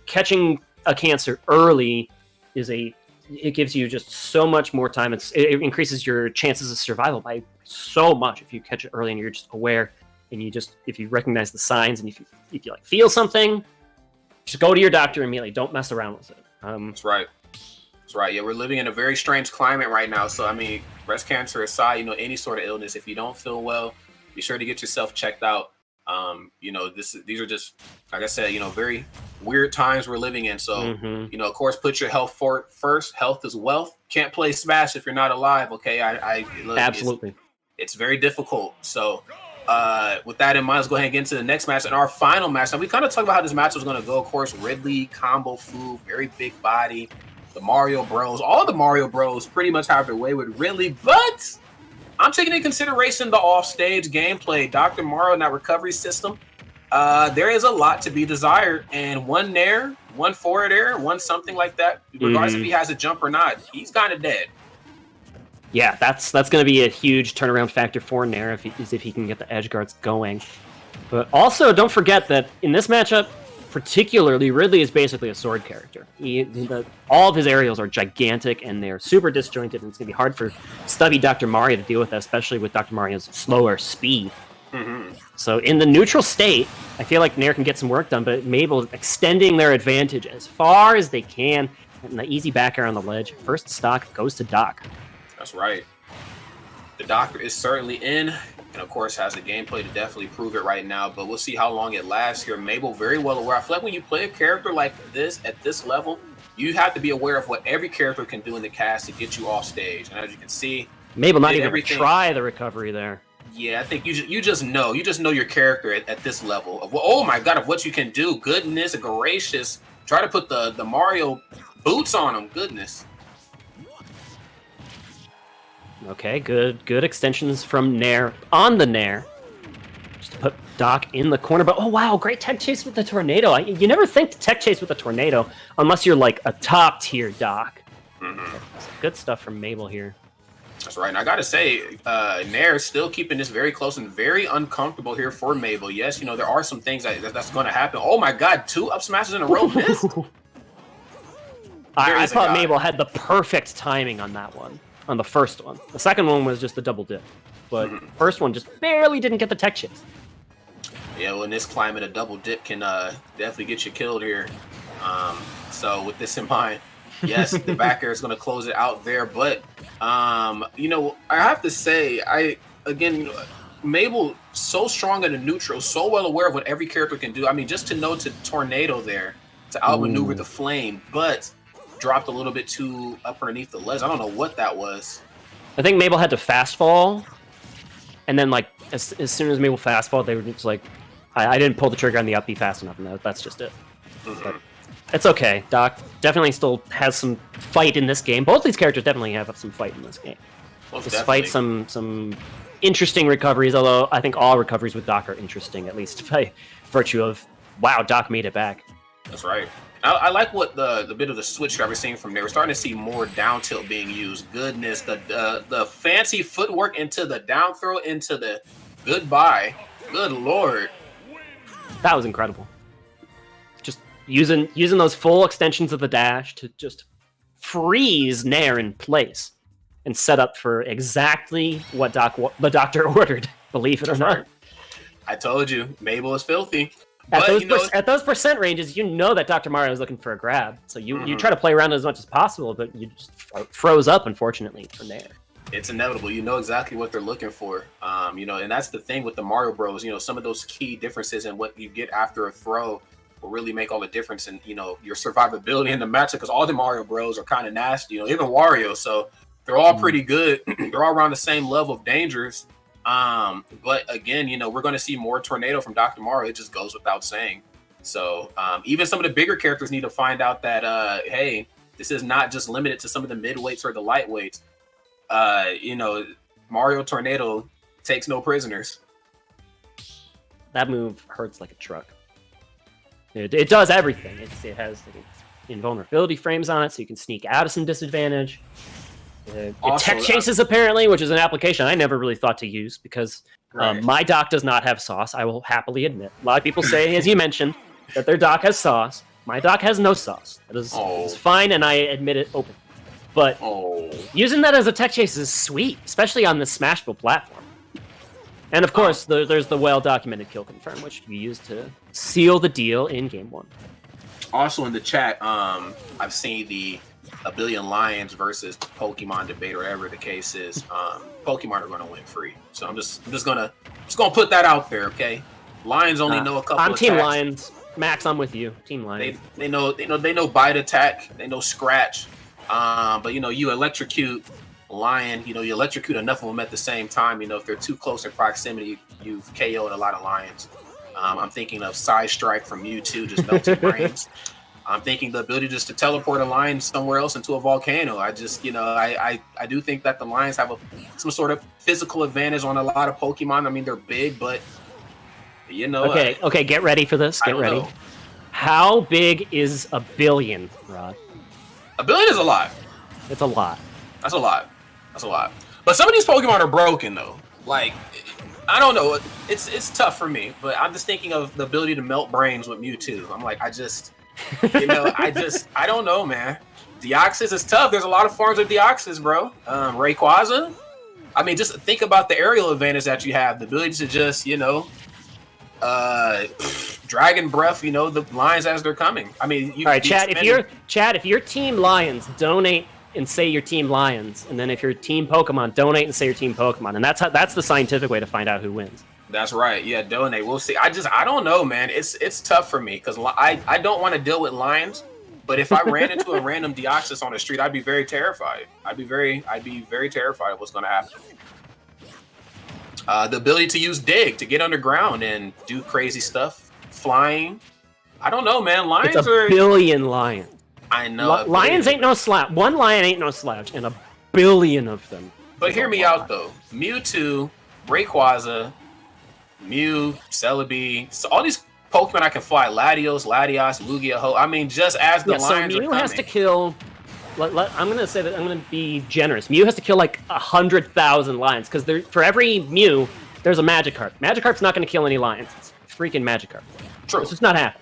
catching a cancer early it gives you just so much more time. It increases your chances of survival by so much if you catch it early and you're just aware, and if you recognize the signs, and if you like feel something, just go to your doctor immediately. Don't mess around with it. That's right. That's right. Yeah, we're living in a very strange climate right now. So I mean, breast cancer aside, any sort of illness, if you don't feel well, be sure to get yourself checked out. These are just, like I said, very weird times we're living in. So, of course, put your health first. Health is wealth. Can't play Smash if you're not alive. Okay. Look, absolutely. It's very difficult. So, with that in mind, let's go ahead and get into the next match and our final match. Now, we kind of talked about how this match was going to go. Of course, Ridley, combo food, very big body, the Mario Bros. All the Mario Bros pretty much have their way with Ridley, but I'm taking into consideration the offstage gameplay. Dr. Mario and that recovery system, there is a lot to be desired. And one Nair, one forward air, one something like that, regardless if he has a jump or not, he's kind of dead. Yeah, that's going to be a huge turnaround factor for Nair if he can get the edge guards going. But also, don't forget that in this matchup, particularly, Ridley is basically a sword character. All of his aerials are gigantic, and they're super disjointed, and it's going to be hard for stubby Dr. Mario to deal with that, especially with Dr. Mario's slower speed. So in the neutral state, I feel like Nair can get some work done, but Mabel extending their advantage as far as they can, and the easy back air on the ledge. First stock goes to Doc. That's right. The Doctor is certainly in, and of course has the gameplay to definitely prove it right now, but we'll see how long it lasts here. Mabel very well aware. I feel like when you play a character like this at this level, you have to be aware of what every character can do in the cast to get you off stage. And as you can see, Mabel not even try the recovery there. Yeah, I think you just know your character at this level of, oh my god, of what you can do. Goodness gracious. Try to put the Mario boots on him. Goodness. Okay, good extensions from Nair on the Nair. Just to put Doc in the corner, but oh wow, great tech chase with the tornado. You never think to tech chase with a tornado unless you're like a top tier Doc. Good stuff from Mabel here. That's right. And I gotta say, Nair is still keeping this very close and very uncomfortable here for Mabel. Yes, there are some things that's going to happen. Oh my god, 2 up smashes in a row missed. I thought Mabel had the perfect timing on that one. On the first one. The second one was just a double dip. But first one just barely didn't get the tech chase. Yeah, well, in this climate, a double dip can definitely get you killed here. So with this in mind, yes, the back air is going to close it out there. But, I have to say, Mabel, so strong in the neutral, so well aware of what every character can do. I mean, just to know to tornado there, to outmaneuver the flame, but dropped a little bit too up underneath the ledge. I don't know what that was. I think Mabel had to fast fall, and then like as soon as Mabel fast fall, they were just like, I didn't pull the trigger on the up B fast enough, and that's just it. But it's okay. Doc definitely still has some fight in this game. Both these characters definitely have some fight in this game. Despite some interesting recoveries, although I think all recoveries with Doc are interesting, at least by virtue of, wow, Doc made it back. That's right. I like what the bit of the switch that we're seeing from there. We're starting to see more down tilt being used. Goodness, the fancy footwork into the down throw, into the goodbye. Good lord. That was incredible. Just using those full extensions of the dash to just freeze Nair in place and set up for exactly what the doctor ordered, believe it or not. I told you, Mabel is filthy. At those percent ranges, you know that Dr. Mario is looking for a grab. So you try to play around as much as possible, but you just froze up, unfortunately, from there. It's inevitable. You know exactly what they're looking for. And that's the thing with the Mario Bros. Some of those key differences in what you get after a throw will really make all the difference in, your survivability in the matchup, because all the Mario Bros are kind of nasty, even Wario. So they're all pretty good. They're all around the same level of dangers. But again, we're going to see more tornado from Dr. Mario. It just goes without saying. So even some of the bigger characters need to find out that, hey, this is not just limited to some of the midweights or the lightweights. Mario Tornado takes no prisoners. That move hurts like a truck. It does everything. It has invulnerability frames on it, so you can sneak out of some disadvantage. Tech chases, apparently, which is an application I never really thought to use because my doc does not have sauce. I will happily admit. A lot of people say, as you mentioned, that their doc has sauce. My doc has no sauce. That is fine, and I admit it open. But using that as a tech chase is sweet, especially on this Smashville platform. And of course, there's the well-documented kill confirm, which you use to seal the deal in Game 1. Also in the chat, I've seen the A Billion Lions versus Pokemon debate, or whatever the case is. Pokemon are going to win free. So I'm just gonna put that out there, okay? Lions only know a couple. I'm of Team attacks. Lions. Max, I'm with you. Team Lions. They know bite attack. They know scratch. But you electrocute Lion. You electrocute enough of them at the same time. If they're too close in proximity, you've KO'd a lot of Lions. I'm thinking of Side Strike from Mewtwo, just melting brains. I'm thinking the ability just to teleport a lion somewhere else into a volcano. I just, I do think that the Lions have some sort of physical advantage on a lot of Pokemon. I mean, they're big, but Okay, get ready for this. Get ready. Know. How big is a billion, Rod? A billion is a lot. It's a lot. That's a lot. But some of these Pokemon are broken though. Like, I don't know. It's tough for me, but I'm just thinking of the ability to melt brains with Mewtwo. I'm like, I don't know, man. Deoxys is tough. There's a lot of forms of Deoxys, bro. Rayquaza. I mean, just think about the aerial advantage that you have. The ability to just, Dragon Breath, the Lions as they're coming. I mean, all right, Chad. If you're Team Lions, donate and say your Team Lions, and then if you're Team Pokemon, donate and say your Team Pokemon, and that's the scientific way to find out who wins. That's right. Yeah, donate. We'll see. I don't know, man. It's tough for me because I don't want to deal with Lions, but if I ran into a random Deoxys on the street, I'd be very terrified. I'd be very terrified of what's going to happen. The ability to use Dig to get underground and do crazy stuff, flying. I don't know, man. Lions it's a billion lions. I know. Lions ain't no slouch. One lion ain't no slouch, and a billion of them. But hear me out, though. Mewtwo, Rayquaza, Mew, Celebi, so all these Pokemon I can fly. Latios, Lugia-Ho. I mean, just as the Lions so are Mew coming. has to kill... I'm going to say that I'm going to be generous. Mew has to kill like 100,000 lions, because for every Mew, there's a Magikarp. Magikarp's not going to kill any lions. It's freaking Magikarp. True. It's just not happening.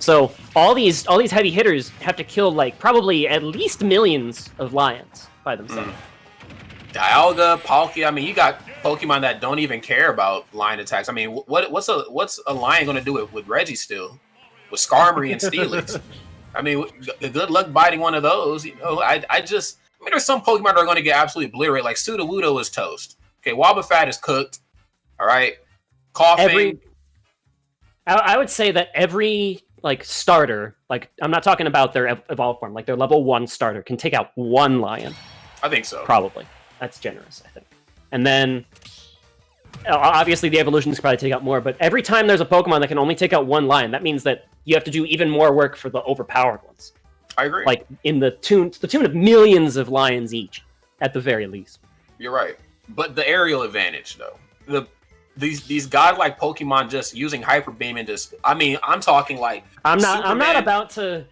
So all these heavy hitters have to kill like probably at least millions of lions by themselves. Dialga, Palkia. I mean, you got Pokemon that don't even care about lion attacks. I mean, what's a lion going to do with Registeel, with Skarmory and Steelix? I mean, good luck biting one of those. I mean, there's some Pokemon that are going to get absolutely obliterated. Like Sudowoodo is toast. Okay, Wobbuffet is cooked. All right, Coughing. I would say that every starter, I'm not talking about their evolved form, like their level 1 starter can take out one lion. I think so. Probably. That's generous, I think. And then, obviously, the evolutions probably take out more, but every time there's a Pokemon that can only take out one lion, that means that you have to do even more work for the overpowered ones. I agree. Like, in the tune of millions of lions each, at the very least. You're right. But the aerial advantage, though. These godlike Pokemon just using Hyper Beam and just... I mean, I'm talking like... I'm not about to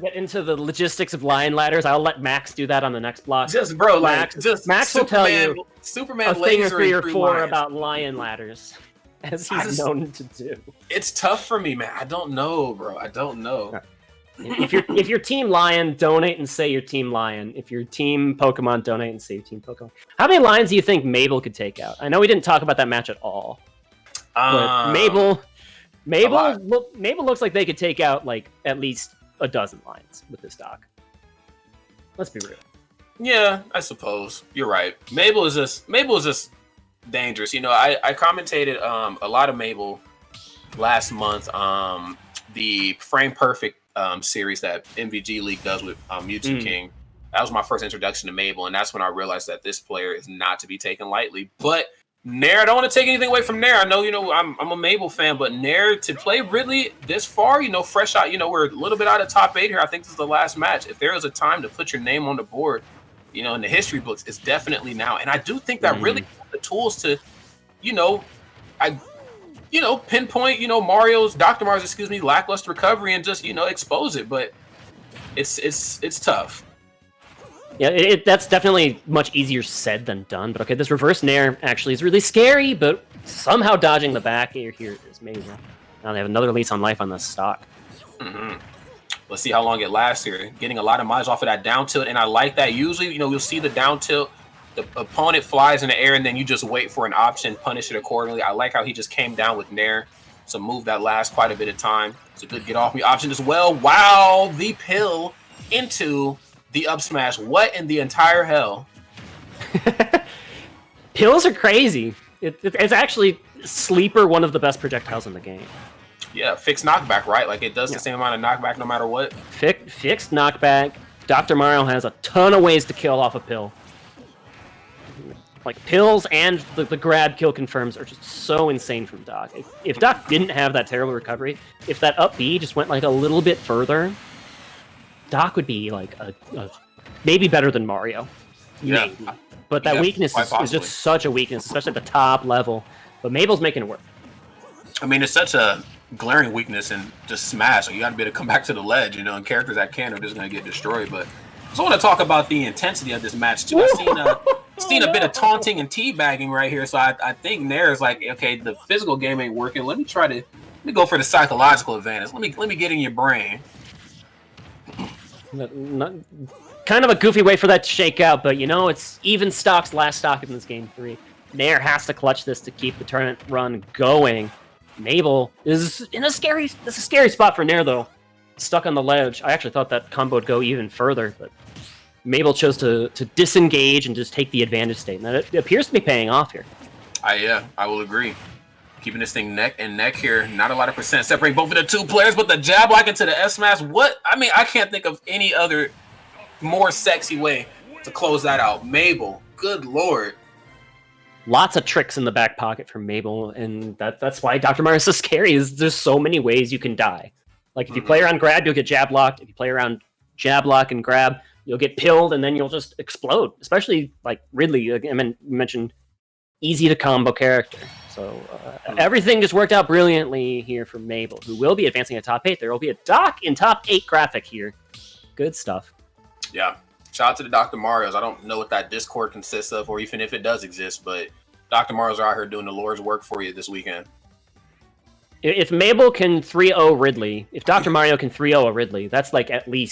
get into the logistics of lion ladders. I'll let Max do that on the next block. Max will tell you Superman a thing or 3 or 4 about lion ladders, as he's known to do. It's tough for me, man. I don't know, bro. I don't know. Right. If you're Team Lion, donate and say you're Team Lion. If you're Team Pokemon, donate and say you're Team Pokemon. How many lions do you think Mabel could take out? I know we didn't talk about that match at all, but Mabel looks like they could take out like at least a dozen lions with this doc. Let's be real. Yeah, I suppose you're right. Mabel is just dangerous. I commentated a lot of Mabel last month. The Frame Perfect series that MVG League does with Mewtwo King. That was my first introduction to Mabel, and that's when I realized that this player is not to be taken lightly. But Nair, I don't want to take anything away from Nair. I know, I'm a Mabel fan, but Nair to play Ridley this far, fresh out, we're a little bit out of top 8 here. I think this is the last match. If there is a time to put your name on the board, in the history books, it's definitely now. And I do think that really the tools to, pinpoint, Dr. Mario's, lackluster recovery and just, expose it. But it's tough. Yeah, that's definitely much easier said than done. But okay, this reverse Nair actually is really scary, but somehow dodging the back here is amazing. Now they have another lease on life on this stock. Let's see how long it lasts here. Getting a lot of miles off of that down tilt, and I like that. Usually, you'll see the down tilt, the opponent flies in the air, and then you just wait for an option, punish it accordingly. I like how he just came down with Nair. It's a move that lasts quite a bit of time. It's a good get off me option as well. Wow, the pill into the up smash. What in the entire hell? Pills are crazy. It's actually sleeper one of the best projectiles in the game. Yeah, fixed knockback, right? Like it does the same amount of knockback no matter what. Fixed knockback. Dr. Mario has a ton of ways to kill off a pill. Like pills and the grab kill confirms are just so insane from Doc. If Doc didn't have that terrible recovery, if that up B just went like a little bit further, Doc would be like a maybe better than Mario. Yeah. Maybe. But that weakness is just such a weakness, especially at the top level. But Mabel's making it work. I mean, it's such a glaring weakness in just Smash. So you got to be able to come back to the ledge, and characters that can are just going to get destroyed. But I just want to talk about the intensity of this match, too. I've seen a bit of taunting and teabagging right here. So I think Nair is like, okay, the physical game ain't working. Let me go for the psychological advantage. Let me get in your brain. Kind of a goofy way for that to shake out, but it's even stocks last stock in this game 3. Nair has to clutch this to keep the tournament run going. Mabel is in a scary spot for Nair, though. Stuck on the ledge. I actually thought that combo would go even further, but Mabel chose to disengage and just take the advantage state, and it appears to be paying off here. I will agree. Keeping this thing neck and neck here. Not a lot of percent separating both of the two players, but the jab lock into the S smash. What? I mean, I can't think of any other more sexy way to close that out. Mabel, good lord. Lots of tricks in the back pocket from Mabel, and that's why Dr. Mario is so scary. There's so many ways you can die. Like if you play around grab, you'll get jab locked. If you play around jab lock and grab, you'll get pilled, and then you'll just explode. Especially like Ridley. I mean, you mentioned easy to combo character. So everything just worked out brilliantly here for Mabel, who will be advancing at top 8. There will be a Doc in top 8 graphic here. Good stuff. Yeah. Shout out to the Dr. Marios. I don't know what that Discord consists of, or even if it does exist, but Dr. Marios are out here doing the Lord's work for you this weekend. If Mabel can 3-0 Ridley, if Dr. Mario can 3-0 a Ridley, that's like at least